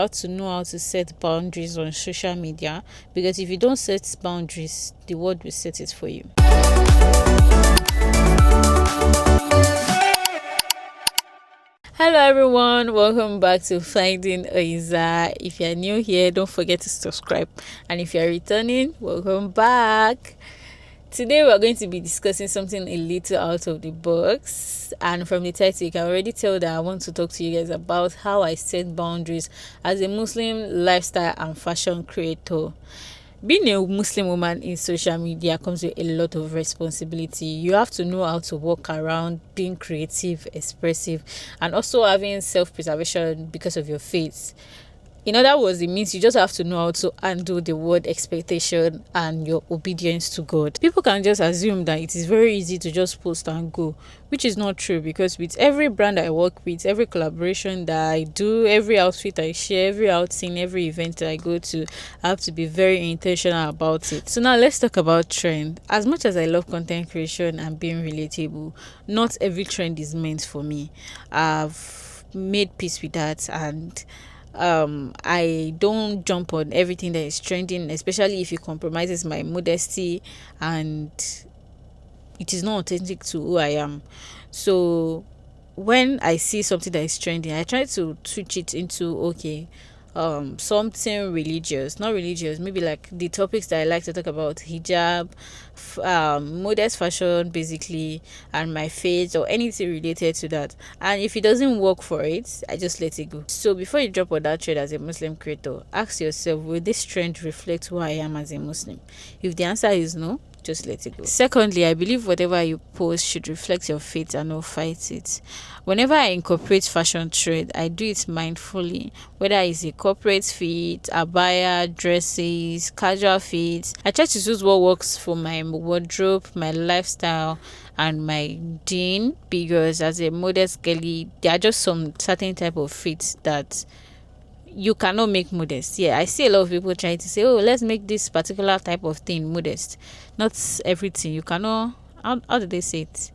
How to know how to set boundaries on social media, because if you don't set boundaries, the world will set it for you. Hello everyone, welcome back to Finding Oiza. If you're new here, don't forget to subscribe, and if you're returning, welcome back. Today we're going to be discussing something a little out of the box, and from the title you can already tell that I want to talk to you guys about how I set boundaries as a Muslim lifestyle and fashion creator. Being a Muslim woman in social media comes with a lot of responsibility. You have to know how to walk around being creative, expressive, and also having self-preservation because of your faith. In other words, it means you just have to know how to handle the word expectation and your obedience to God. People can just assume that it is very easy to just post and go, which is not true, because with every brand I work with, every collaboration that I do, every outfit I share, every outing, every event that I go to, I have to be very intentional about it. So now let's talk about trend. As much as I love content creation and being relatable, not every trend is meant for me. I've made peace with that, and I don't jump on everything that is trending, especially if it compromises my modesty and it is not authentic to who I am. So when I see something that is trending, I try to switch it into something religious, not religious, maybe like the topics that I like to talk about: hijab, modest fashion basically, and my faith, or anything related to that. And if it doesn't work for it, I just let it go. So before you drop on that trend as a Muslim creator, ask yourself, will this trend reflect who I am as a Muslim? If the answer is no, just let it go. Secondly, I believe whatever you post should reflect your faith and not fight it. Whenever I incorporate fashion trend, I do it mindfully, whether it's a corporate fit, abaya, dresses, casual fits. I try to choose what works for my wardrobe, my lifestyle, and my deen, because as a modest girly, there are just some certain type of fits that you cannot make modest. Yeah, I see a lot of people trying to say, oh, let's make this particular type of thing modest. Not everything. You cannot, how do they say it?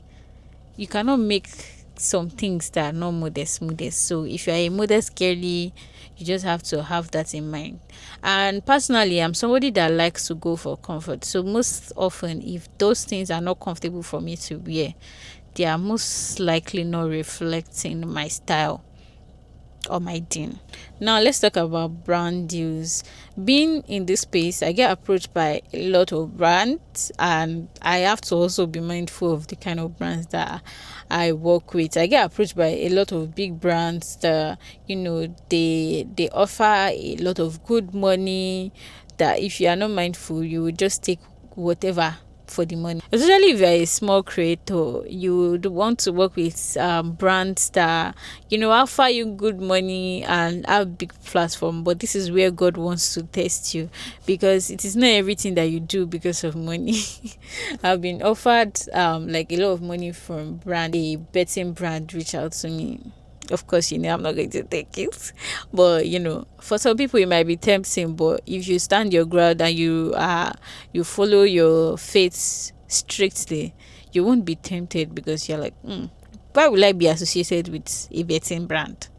You cannot make some things that are not modest. So if you're a modest girly, you just have to have that in mind. And personally, I'm somebody that likes to go for comfort. So most often, if those things are not comfortable for me to wear, they are most likely not reflecting my style or my deen. Now let's talk about brand deals. Being in this space, I get approached by a lot of brands, and I have to also be mindful of the kind of brands that I work with. I get approached by a lot of big brands that they offer a lot of good money, that if you are not mindful, you will just take whatever for the money. Especially if you're a small creator, you would want to work with brands that offer you good money and have big platform. But this is where God wants to test you, because it is not everything that you do because of money. I've been offered like a lot of money from a betting brand reach out to me. Of course, I'm not going to take it, but for some people it might be tempting. But if you stand your ground and you follow your faith strictly, you won't be tempted, because you're like, why will I be associated with a betting brand?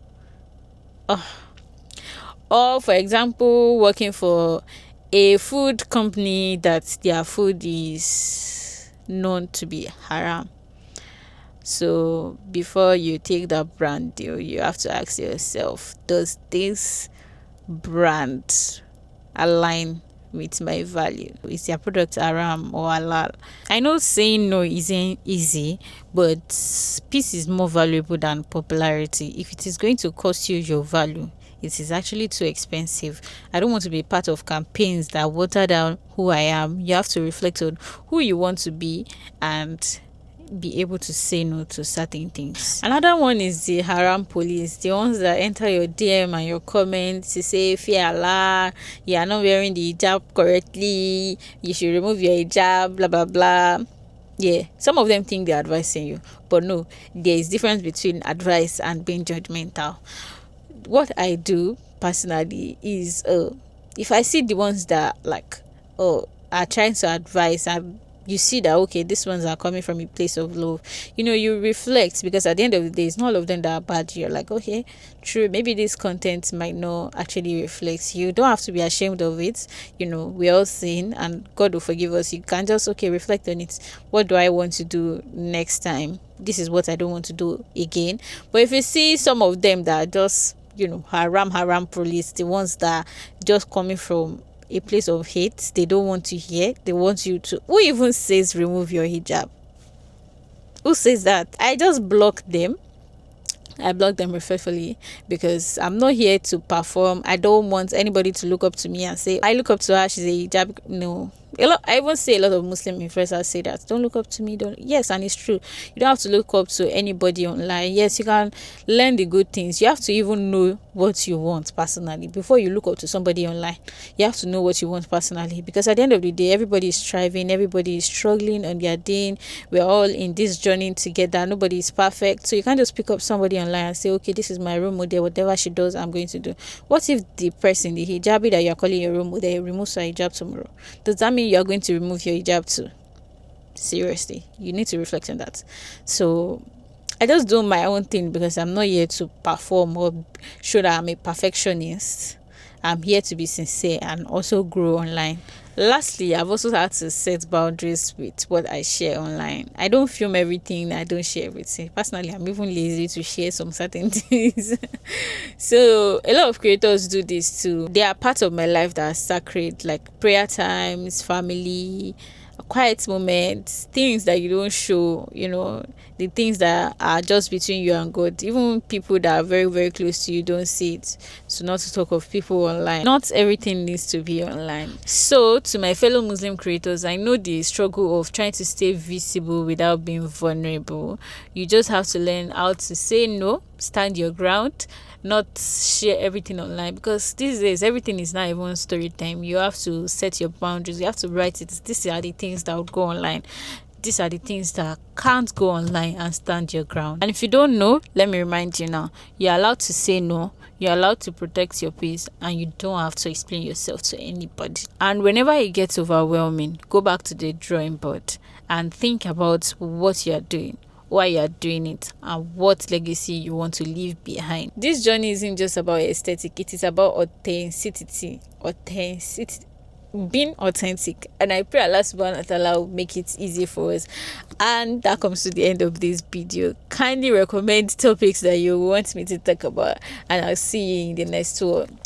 Or for example, working for a food company that their food is known to be haram. So before you take that brand deal, you have to ask yourself, does this brand align with my value? Is their product haram or halal? I know saying no isn't easy, but peace is more valuable than popularity. If it is going to cost you your value, it is actually too expensive. I don't want to be part of campaigns that water down who I am. You have to reflect on who you want to be and be able to say no to certain things. Another one is the haram police, the ones that enter your DM and your comments to say, fear Allah, you are not wearing the hijab correctly, you should remove your hijab, blah blah blah. Yeah, some of them think they're advising you, but no, there is difference between advice and being judgmental. What I do personally is if I see the ones that are trying to advise and you see that okay, these ones are coming from a place of love. You reflect, because at the end of the day, it's not all of them that are bad. You're like, okay, true, maybe this content might not actually reflect you. Don't have to be ashamed of it. We all sin and God will forgive us. You can just reflect on it. What do I want to do next time? This is what I don't want to do again. But if you see some of them that are just haram police, the ones that just coming from a place of hate, they don't want to hear, they want you to, who even says remove your hijab? Who says that? I just block them. I block them respectfully, because I'm not here to perform. I don't want anybody to look up to me and say, I look up to her, she's a hijab. No. I even say a lot of Muslim influencers say that. Don't look up to me. Don't. Yes, and it's true. You don't have to look up to anybody online. Yes, you can learn the good things. You have to even know what you want personally before you look up to somebody online. You have to know what you want personally, because at the end of the day, everybody is striving, everybody is struggling on their day. We're all in this journey together. Nobody is perfect, so you can't just pick up somebody online and say, okay, this is my role model. Whatever she does, I'm going to do. What if the person, the hijabi that you're calling your role model, removes her hijab tomorrow? Does that mean you're going to remove your hijab too? Seriously, you need to reflect on that. So I just do my own thing, because I'm not here to perform or show that I'm a perfectionist. I'm here to be sincere and also grow online. Lastly, I've also had to set boundaries with what I share online. I don't film everything. I don't share everything. Personally, I'm even lazy to share some certain things. So a lot of creators do this too. They are part of my life that are sacred, like prayer times, family, quiet moments, things that you don't show, the things that are just between you and God. Even people that are very, very close to you don't see it. So not to talk of people online. Not everything needs to be online. So to my fellow Muslim creators, I know the struggle of trying to stay visible without being vulnerable. You just have to learn how to say no, stand your ground, not share everything online, because these days everything is not even story time. You have to set your boundaries. You have to write it. These are the things that would go online. These are the things that can't go online, and stand your ground. And if you don't know, let me remind you now, you're allowed to say no, you're allowed to protect your peace, and you don't have to explain yourself to anybody. And whenever it gets overwhelming, go back to the drawing board and think about what you're doing, why you're doing it, and what legacy you want to leave behind. This journey isn't just about aesthetic, it is about authenticity, being authentic. And I pray Allah subhanahu wa ta'ala will make it easy for us. And that comes to the end of this video. Kindly recommend topics that you want me to talk about, and I'll see you in the next one.